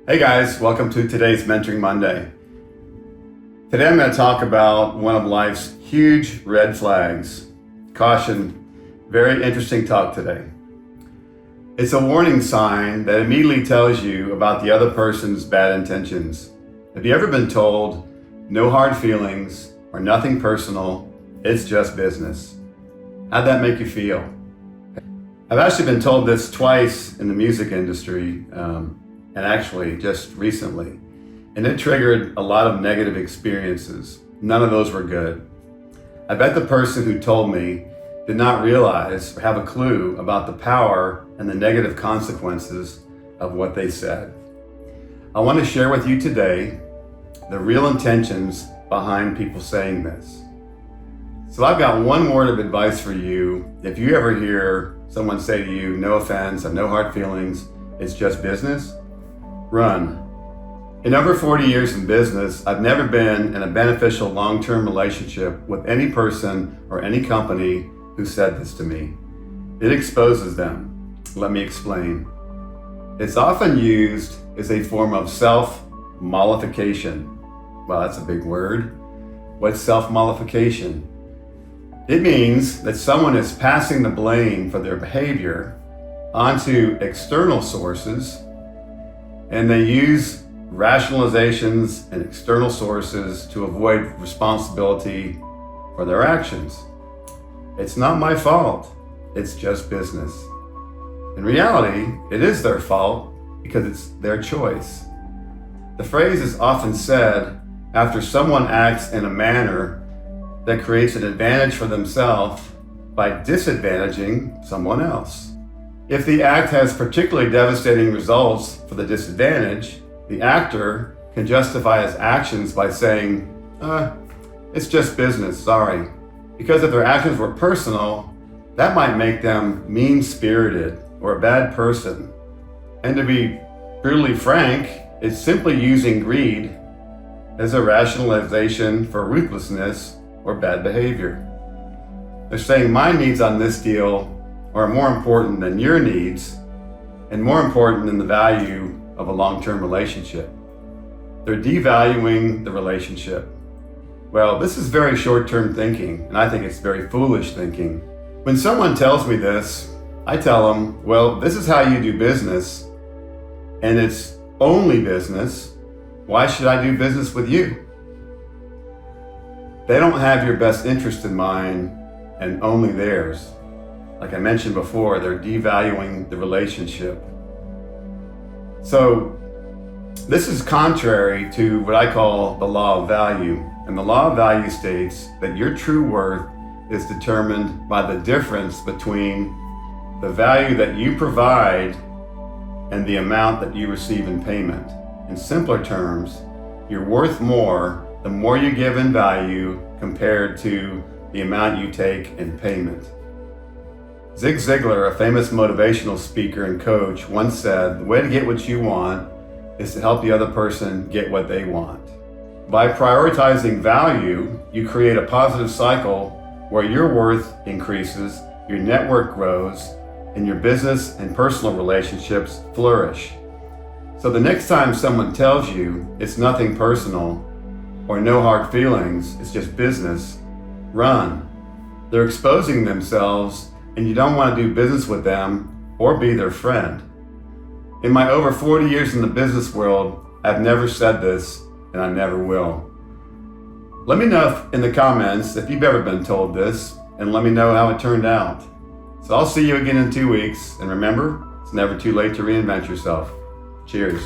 Hey guys, welcome to today's Mentoring Monday. Today I'm going to talk about one of life's huge red flags. Caution, very interesting talk today. It's a warning sign that immediately tells you about the other person's bad intentions. Have you ever been told, no hard feelings or nothing personal, it's just business? How'd that make you feel? I've actually been told this twice in the music industry, and actually just recently, and it triggered a lot of negative experiences. None of those were good. I bet the person who told me did not realize or have a clue about the power and the negative consequences of what they said. I want to share with you today the real intentions behind people saying this. So I've got one word of advice for you. If you ever hear someone say to you, no offense, and no hard feelings, it's just business, run. In over 40 years in business, I've never been in a beneficial long-term relationship with any person or any company who said this to me. It exposes them. Let me explain. It's often used as a form of self-mollification. Well, that's a big word. What's self-mollification? It means that someone is passing the blame for their behavior onto external sources, and they use rationalizations and external sources to avoid responsibility for their actions. It's not my fault, it's just business. In reality, it is their fault because it's their choice. The phrase is often said after someone acts in a manner that creates an advantage for themselves by disadvantaging someone else. If the act has particularly devastating results for the disadvantage, the actor can justify his actions by saying, it's just business, sorry. Because if their actions were personal, that might make them mean-spirited or a bad person. And to be brutally frank, it's simply using greed as a rationalization for ruthlessness or bad behavior. They're saying my needs on this deal are more important than your needs and more important than the value of a long-term relationship. They're devaluing the relationship. Well, this is very short-term thinking, and I think it's very foolish thinking. When someone tells me this, I tell them, well, this is how you do business, and it's only business. Why should I do business with you? They don't have your best interest in mind and only theirs. Like I mentioned before, they're devaluing the relationship. So this is contrary to what I call the law of value. And the law of value states that your true worth is determined by the difference between the value that you provide and the amount that you receive in payment. In simpler terms, you're worth more the more you give in value compared to the amount you take in payment. Zig Ziglar, a famous motivational speaker and coach, once said, the way to get what you want is to help the other person get what they want. By prioritizing value, you create a positive cycle where your worth increases, your network grows, and your business and personal relationships flourish. So the next time someone tells you it's nothing personal or no hard feelings, it's just business, run. They're exposing themselves, and you don't want to do business with them or be their friend. In my over 40 years in the business world, I've never said this, and I never will. Let me know in the comments if you've ever been told this, and let me know how it turned out. So I'll see you again in 2 weeks, and remember, it's never too late to reinvent yourself. Cheers.